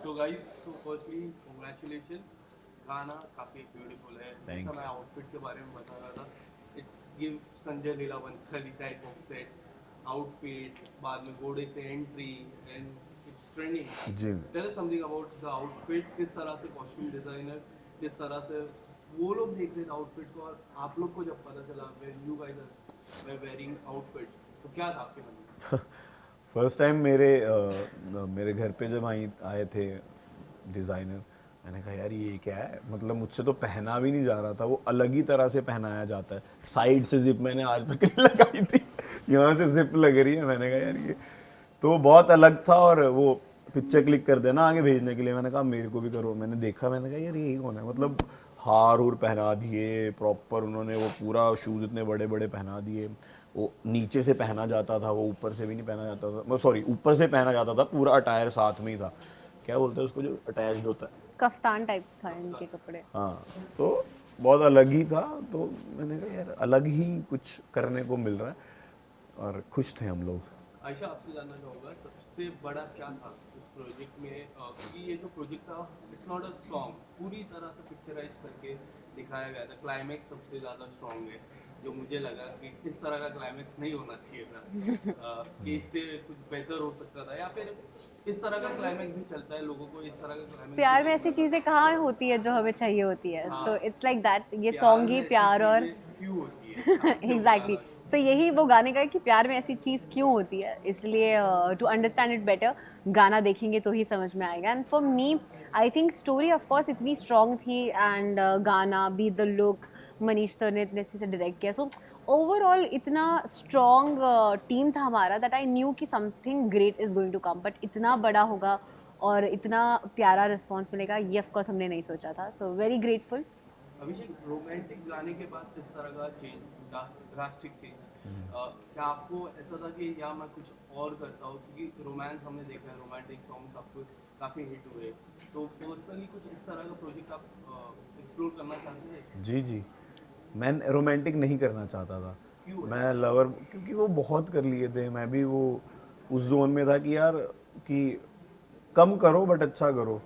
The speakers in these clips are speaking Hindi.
So guys, so firstly, congratulations. गाना काफी ब्यूटीफुल है. जैसा मैं आउटफिट के बारे में बता रहा था, it's give Sanjay Leela Bhansali type of set outfit. बाद में घोड़े से एंट्री एंड इट्स ट्रेंडिंग. जी tell us something about the outfit. किस तरह से कॉस्ट्यूम डिजाइनर, किस तरह से वो लोग देख रहे थे आउटफिट को, और आप लोग को जब पता चला when you guys are wearing outfit, तो क्या था आपके मन में? फर्स्ट टाइम मेरे घर पे जब आए थे डिज़ाइनर, मैंने कहा यार ये क्या है, मतलब मुझसे तो पहना भी नहीं जा रहा था, वो अलग ही तरह से पहनाया जाता है. साइड से जिप मैंने आज तक नहीं लगाई थी, यहाँ से जिप लग रही है. मैंने कहा यार ये तो बहुत अलग था. और वो पिक्चर क्लिक कर देना आगे भेजने के लिए, मैंने कहा मेरे को भी करो. मैंने देखा, मैंने कहा यार यही कौन है, मतलब हार उर पहना दिए प्रॉपर उन्होंने, वो पूरा शूज़ इतने बड़े बड़े पहना दिए. वो नीचे से पहना जाता था, वो ऊपर से भी नहीं पहना जाता था, सॉरी ऊपर से पहना जाता था, पूरा अटायर साथ में ही था. क्या बोलते हैं उसको जो अटैच्ड होता है. कफ्तान टाइप्स था इनके कपड़े. हाँ, तो बहुत अलग ही था. तो मैंने कहा यार अलग ही कुछ करने को मिल रहा है, और खुश थे हम लोग. आयशा, आपसे जानना चाहूँगा सबसे बड़ा क्या था इस प्रोजेक्ट में, क्योंकि ये जो प्रोजेक्ट था इट्स नॉट अ सॉन्ग, पूरी तरह से पिक्चराइज करके दिखाया गया था. क्लाइमैक्स सबसे ज़्यादा स्ट्रॉन्ग है, जो मुझे लगा कि इस तरह का क्लाइमैक्स नहीं होना चाहिए था. कि इससे कुछ बेहतर हो सकता था, या फिर इस तरह का क्लाइमैक्स भी चलता है, लोगों को इस तरह का क्लाइमैक्स प्यार में ऐसी चीजें कहाँ होती है जो हमें चाहिए होती है. So it's like that. ये प्यार सॉन्ग में ही ऐसी प्यार और चीज़ें क्यों होती है हद से एग्जैक्टली. ज़्यादा. सो यही वो गाने का है कि प्यार में ऐसी चीज़ क्यों होती है. इसलिए टू अंडरस्टैंड इट बेटर गाना देखेंगे तो ही समझ में आएगा. And for me I think story of course इतनी स्ट्रॉन्ग थी, एंड गाना be the look Manish sir ने इतने अच्छे से डायरेक्ट किया. सो ओवरऑल इतना स्ट्रॉन्ग टीम था हमारा दैट आई न्यू कि something great is going to come. But इतना बड़ा होगा और इतना प्यारा रिस्पॉन्स मिलेगा ये ऑफ कोर्स हमने नहीं सोचा था. So very grateful. Abhishek, romantic गाने के बाद इस तरह का चेंज, ड्रास्टिक चेंज, क्या आपको ऐसा था कि या मैं कुछ और करता हूँ, क्योंकि रोमांस हमने देखा है, रोमांटिक सॉन्ग्स आपको काफ़ी हिट हुए, तो पर्सनली कुछ इस तरह का प्रोजेक्ट आप एक्सप्लोर करना चाहते हैं? जी जी, मैं रोमांटिक नहीं करना चाहता था. क्यों है? मैं लवर, क्योंकि वो बहुत कर लिए थे. मैं भी वो उस जोन में था कि यार कि कम करो बट अच्छा करो.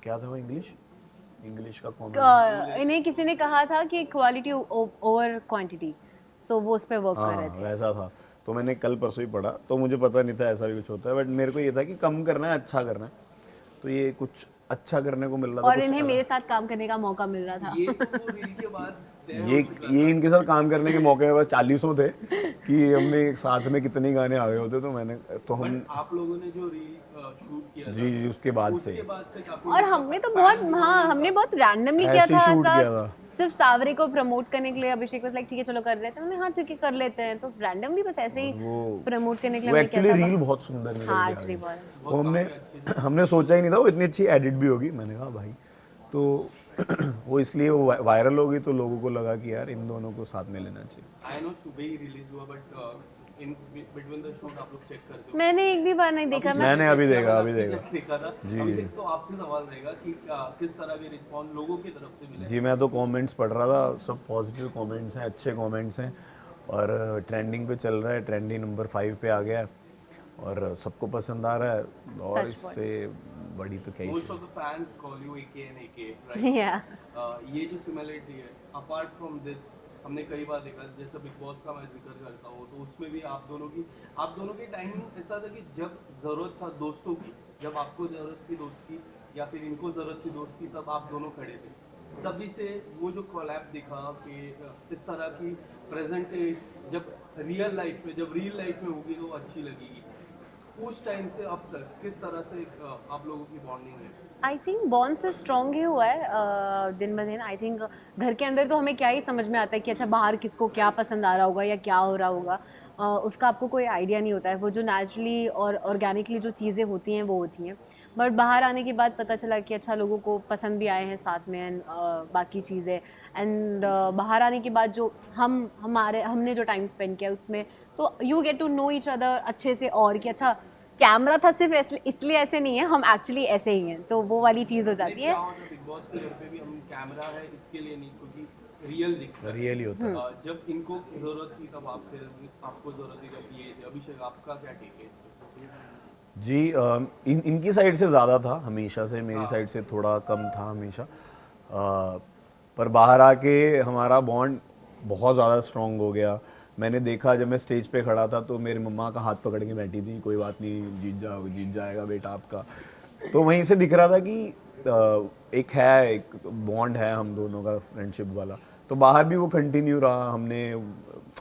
क्या था वो, इंग्लिश का कॉमेंट. इन्हें किसी ने कहा था कि क्वालिटी ओवर क्वांटिटी. सो वो उस पर वर्क कर रहे हाँ थे. वैसा था. तो मैंने कल परसों ही पढ़ा, तो मुझे पता नहीं था ऐसा भी कुछ होता है, बट मेरे को ये था कि कम करना है अच्छा करना है. तो ये कुछ अच्छा करने को मिल रहा था, और कुछ इन्हें अलग. मेरे साथ काम करने का मौका मिल रहा था. ये तो रील के बाद तय हो ये चुका ये था. इनके साथ काम करने के मौके में बस 40 थे कि हमने एक साथ में कितने गाने आ गए होते. तो मैंने तो हम बट आप लोगों ने जो रील शूट किया था, जी जी उसके बाद से उसके बाद से काफी और हमने तो बहुत, हाँ हमने बहुत रैंडमली किया ऐसे था शूट ऐसा. किया था. सिर्फ सावरे को प्रमोट करने के लिए अभिषेक वाज लाइक ठीक है चलो कर लेते हैं. हमने हाँ ठीक है कर लेते हैं. तो रैंडमली बस ऐसे ही वो प्रमोट करने के लिए वो हमने किया एक्चुअली था. रील बहुत सुंदर निकल हाँ के आ एक्चुअली गई. बहुत. वो हमने सोचा ही नहीं था वो इतनी अच्छी एडिट भी होगी. मैंने कहा भाई, तो वो इसलिए वो वायरल हो गई, तो लोगों को लगा कि यार इन दोनों को साथ में लेना चाहिए. आई नो सुबह ही रिलीज हुआ, but in between the shoot आप लोग चेक करते हो? मैंने एक भी बार नहीं देखा. मैंने अभी देखा जस्ट देखा था. जी. अभिषेक, तो आपसे सवाल रहेगा कि किस तरह के रिस्पॉन्स लोगों की तरफ से मिले? जी मैं तो कमेंट्स पढ़ रहा था, सब पॉजिटिव कमेंट्स हैं, अच्छे कमेंट्स हैं. और ट्रेंडिंग पे चल रहा है, ट्रेंडिंग नंबर 5 पे आ गया है, और सबको पसंद आ रहा है. और Touch point. इससे बड़ी तो क्या ही मोस्ट चीज़. Of the fans call you AK and AK, right? या ये जो सिमिलरिटी है, अपार्ट फ्रॉम दिस, हमने कई बार देखा, जैसे बिग बॉस का मैं जिक्र करता हूँ, तो उसमें भी आप दोनों की टाइमिंग ऐसा था कि जब जरूरत था दोस्तों की, जब आपको जरूरत थी दोस्त की, या फिर इनको जरूरत थी दोस्त की, तब आप दोनों खड़े थे. तभी से वो जो कोलैब दिखा कि इस तरह की प्रेजेंट, जब रियल लाइफ में होगी तो अच्छी लगेगी. उस टाइम से अब तक किस तरह से आप लोगों की बॉन्डिंग है? आई थिंक बॉन्ड से स्ट्रॉन्ग ही हुआ है दिन ब दिन. आई थिंक घर के अंदर तो हमें क्या ही समझ में आता है कि अच्छा बाहर किसको क्या पसंद आ रहा होगा या क्या हो रहा होगा. उसका आपको कोई आइडिया नहीं होता है. वो जो नेचुरली और ऑर्गेनिकली जो चीज़ें होती हैं वो होती हैं. बट बाहर आने के बाद पता चला कि अच्छा लोगों को पसंद भी आए हैं साथ में, एंड बाकी चीज़ें. एंड बाहर आने के बाद जो हमने जो टाइम स्पेंड किया उसमें, तो you get to know each other अच्छे से. और कि अच्छा कैमरा था सिर्फ इसलिए ऐसे नहीं है, हम एक्चुअली ऐसे ही हैं. तो वो वाली चीज़ हो जाती है. क्या होता है बिग बॉस के घर पे भी, हम कैमरा है इसके लिए नहीं, क्योंकि रियल दिखता है. रियल ही होता है. जब इनको जरूरत थी तब आपको जरूरत थी, जब ये थे. अभिषेक, आपका क्या टेक है इस पे? जी इनकी साइड से ज़्यादा था हमेशा से, मेरी साइड से थोड़ा कम था हमेशा। पर बाहर आके हमारा बॉन्ड बहुत ज़्यादा स्ट्रॉन्ग हो गया। मैंने देखा जब मैं स्टेज पे खड़ा था तो मेरी मम्मा का हाथ पकड़ के बैठी थी, कोई बात नहीं, जीत जाएगा बेटा आपका। तो वहीं से दिख रहा था कि एक बॉन्ड है हम दोनों का, फ्रेंडशिप वाला। तो बाहर भी वो कंटिन्यू रहा। हमने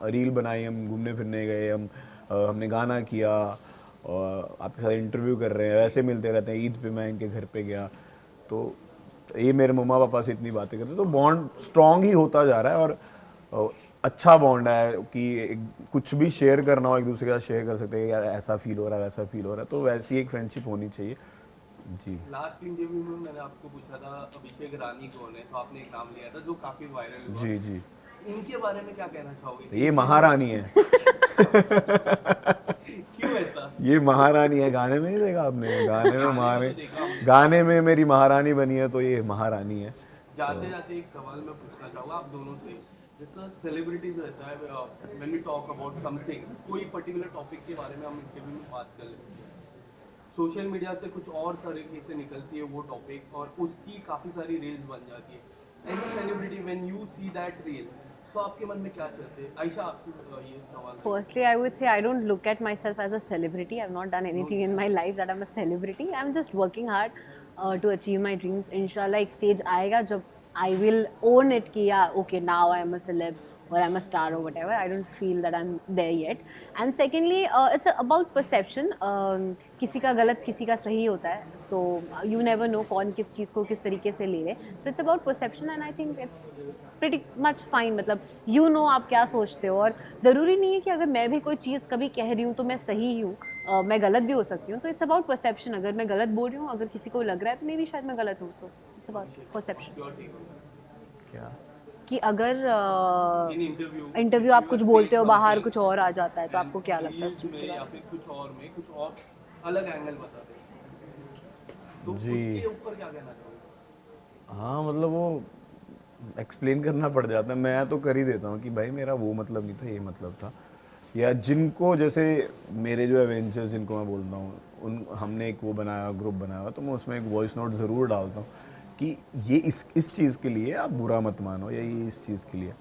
रील बनाई, हम घूमने फिरने गए, हमने गाना किया, और आपके साथ इंटरव्यू कर रहे हैं, वैसे मिलते रहते हैं। ईद पे मैं इनके घर पे गया तो ये मेरे मम्मा पापा से इतनी बातें करते, तो बॉन्ड स्ट्रॉन्ग ही होता जा रहा है। और अच्छा बॉन्ड है कि कुछ भी शेयर करना हो एक दूसरे के साथ शेयर कर सकते हैं, यार ऐसा फील हो रहा है, वैसा फील हो रहा है। तो वैसी एक फ्रेंडशिप होनी चाहिए जी। लास्ट इंटरव्यू में मैंने आपको पूछा था अभिषेक रानी कौन है, तो आपने एक नाम लिया था जो काफी वायरल हुआ। जी जी, इनके बारे में क्या कहना चाहोगे? ये महारानी है। क्यों ऐसा? ये महारानी है। गाने में नहीं देखा आपने? गाने में तो देखा हमने। गाने में मेरी महारानी बनी है, तो ये महारानी है। जाते जाते एक सवाल मैं पूछना चाहूँगा आप दोनों से। जैसा सेलिब्रिटीज रहता है, when we talk about something, कोई पर्टिकुलर टॉपिक के बारे में हम इंटरव्यू में बात कर लेते हैं, सोशल मीडिया से कुछ और तरीके से निकलती है वो टॉपिक और उसकी काफ़ी सारी रील्स बन जाती है। As a celebrity when you see that reel, so आपके मन में क्या चलते हैं? आयशा आपसे ये सवाल। Firstly, I would say I don't look at myself as a celebrity. I've not done anything in my life that I'm a celebrity. I'm just working hard to achieve my dreams. Inshallah, एक stage आएगा जब I will own it कि yeah, okay, now I'm a celeb or I'm a star or whatever. I don't feel that I'm there yet. And secondly, it's about perception. किसी का गलत किसी का सही होता है, तो you never know कौन किस चीज़ को किस तरीके से ले ले. So it's about perception and I think it's pretty much fine. मतलब you know आप क्या सोचते हो, और ज़रूरी नहीं है कि अगर मैं भी कोई चीज़ कभी कह रही हूँ तो मैं सही ही हूँ, मैं गलत भी हो सकती हूँ. तो it's about perception. अगर मैं गलत बोल रही हूँ, अगर किसी को लग रहा है तो मे भी शायद मैं गलत हूँ. So it's about perception. क्या कि अगर इन इंटरव्यू इंटरव्यू आप कुछ बोलते हो, बाहर कुछ और आ जाता है, तो आपको क्या लगता है उस चीज़ के या बारे में? फिर कुछ और में कुछ और अलग एंगल बताते हैं, तो जी। उसके ऊपर क्या कहना चाहोगे? हाँ, मतलब वो एक्सप्लेन करना पड़ जाता है। मैं तो कर ही देता हूँ कि भाई मेरा वो मतलब नहीं था, ये मतलब था। या जिनको, जैसे मेरे जो एवेंजर्स जिनको मैं बोलता हूँ, उन हमने एक वो बनाया, ग्रुप बनाया हुआ, तो मैं उसमें एक वॉइस नोट ज़रूर डालता हूँ कि ये इस चीज़ के लिए आप बुरा मत मानो, या ये इस चीज़ के लिए।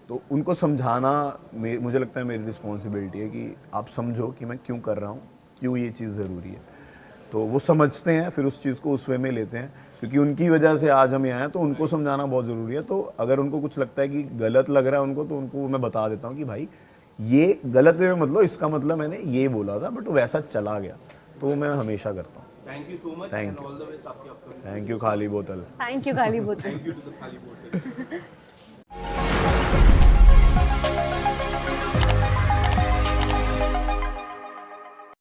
तो उनको समझाना मुझे लगता है मेरी रिस्पॉन्सिबिलिटी है कि आप समझो कि मैं क्यों कर रहा हूँ, क्यों ये चीज़ ज़रूरी है। तो वो समझते हैं, फिर उस चीज़ को उस वे में लेते हैं, क्योंकि उनकी वजह से आज हम यहाँ हैं। तो उनको समझाना बहुत ज़रूरी है। तो अगर उनको कुछ लगता है कि गलत लग रहा है उनको, तो उनको मैं बता देता हूँ कि भाई ये गलत वे में मतलब, इसका मतलब मैंने ये बोला था बट वैसा चला गया। तो वो मैं हमेशा करता हूँ। Thank you so much Thank and you. All the best आपकी अपकमिंग। थैंक यू खाली बोतल। थैंक यू खाली बोतल. थैंक यू टू द खाली बोतल।